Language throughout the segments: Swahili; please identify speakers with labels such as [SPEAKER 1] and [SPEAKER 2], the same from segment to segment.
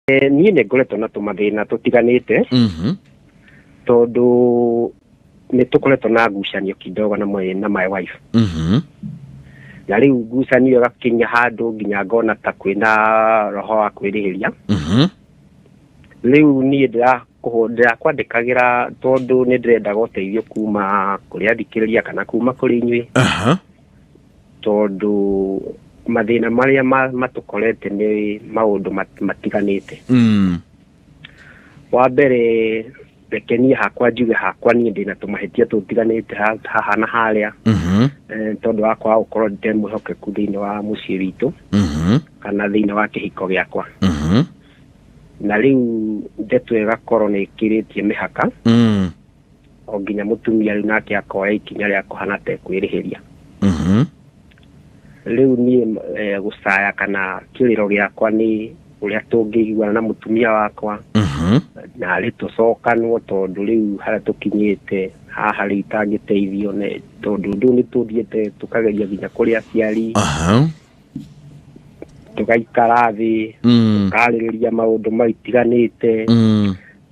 [SPEAKER 1] Niĩ nĩ ngoretwo na tũmathĩna tũtiganĩte tondũ nĩ tũkoretwo na ngucanio kidogo na my wife. Na rĩu ngucanio ĩgakinya handũ nginya ngona ta kwĩna roho wa kwĩrĩhĩria. Rĩu niĩ ndĩrakwandĩkagĩra tondũ nĩ ndĩrendaga ũteithio kuma kũrĩ athikĩrĩria kana kuma kũrĩ inyuĩ. Tondũ mathĩna marĩa matũkorete nĩ maũndũ matiganĩte. Wa mbere reke niĩ hakwa njuge hakwa niĩ ndĩna tũmahĩtia tũtiganĩte haha na harĩa. Tondũ wakwa gũkorwo ndĩ mwĩhokeku thĩinĩ wa mũciĩ witũ kana thĩinĩ wa kĩhiko gĩakwa. Na rĩu ndeto ĩgakorwo nĩ ĩkĩrĩtie mĩhaka o nginya mũtumia rĩu nake akoya ikinya rĩa kũhana ta ekwĩrĩhĩria. Rĩu niĩ gũcaya kana kĩrĩro gĩakwa nĩ ũrĩa tũngĩiguana na mũtumia wakwa na tũcokanwo tondũ rĩu harĩa tũkinyĩte haha rĩu itangĩteithio tondũ rĩu nĩ tũthiĩte tũkageria nginya kũrĩ aciari tũgaikara thĩ tũkarĩrĩria maũndũ maitiganĩte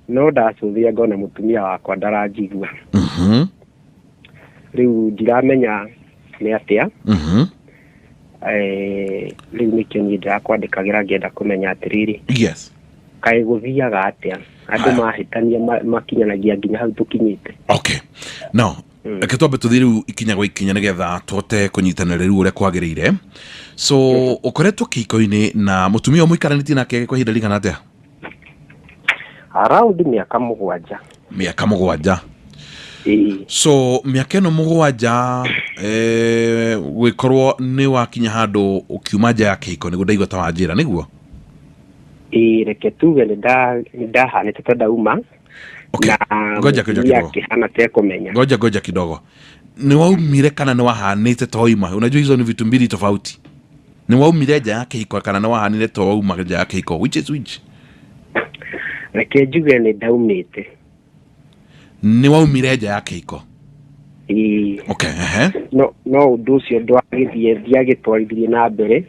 [SPEAKER 1] no ndacũthia ngona mũtumia wakwa ndaranjigua. Rĩu ndiramenya nĩ atĩa. Rĩu nĩkĩo niĩ ndĩrakwandĩkagĩra ngĩenda kũmenya atĩrĩrĩ, kaĩ gũthiaga atĩa andũ mahĩtania makinyanagia nginya hau tũkinyĩte.
[SPEAKER 2] Okay, now reke twambe tũthiĩ rĩu ikinya gwa ikinya nĩgetha tũhote kũnyitanĩra rĩu ũrĩa kwagĩrĩire. So ũkoretwo kĩhiko-inĩ na mũtumia ũyũ mũikaranĩtie nake kwa ihinda rĩigana atĩa?
[SPEAKER 1] Around mĩaka 7.
[SPEAKER 2] Mĩaka 7. So mĩaka ĩno 7 gwĩkorwo nĩ wakinya handũ ũkiuma nja ya kĩhiko nĩguo ndaigua ta wanjĩra nĩguo?
[SPEAKER 1] Reke tuge nĩ ndahanĩte ta ndauma.
[SPEAKER 2] Ngoja kidogo. Ni waumire kana ni wahanĩte ta wauma? Unajua hizo ni vitu mbili tofauti. Ni waumire nja ya kĩhiko kana ni wahanĩte ta wauma nja ya kĩhiko? Which is which?
[SPEAKER 1] Reke njuge nĩ ndaumĩte.
[SPEAKER 2] Ni waumire nja ya kĩhiko? Okay,
[SPEAKER 1] no ũndũ ũcio ndiagĩtwarithirie na mbere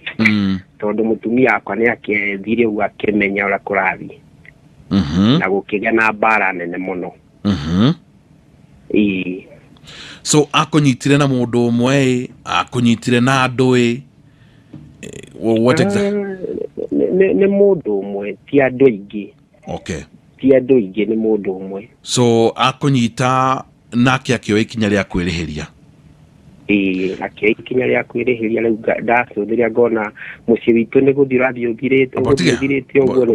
[SPEAKER 1] tondũ mũtumia wakwa nĩ akĩthire ũguo akĩmenya ũrĩa kũrathiĩ na gũkĩgĩa na mbara nene mũno.
[SPEAKER 2] So akũnyitire na mũndũ ũmwe, akũnyitire na andũ what exactly?
[SPEAKER 1] Nĩ mũndũ ũmwe, ti andũ aingĩ.
[SPEAKER 2] Okay,
[SPEAKER 1] ti andũ aingĩ, nĩ mũndũ ũmwe.
[SPEAKER 2] So akũnyita nake akĩoya ikinya rĩa kwĩrĩhĩria?
[SPEAKER 1] Akĩoya ikinya rĩa kwĩrĩhĩria. Rĩu ndacũthĩria ngona mũciĩ witũ nĩ gũthiĩ ũrathiĩ ũthirĩte ũguo.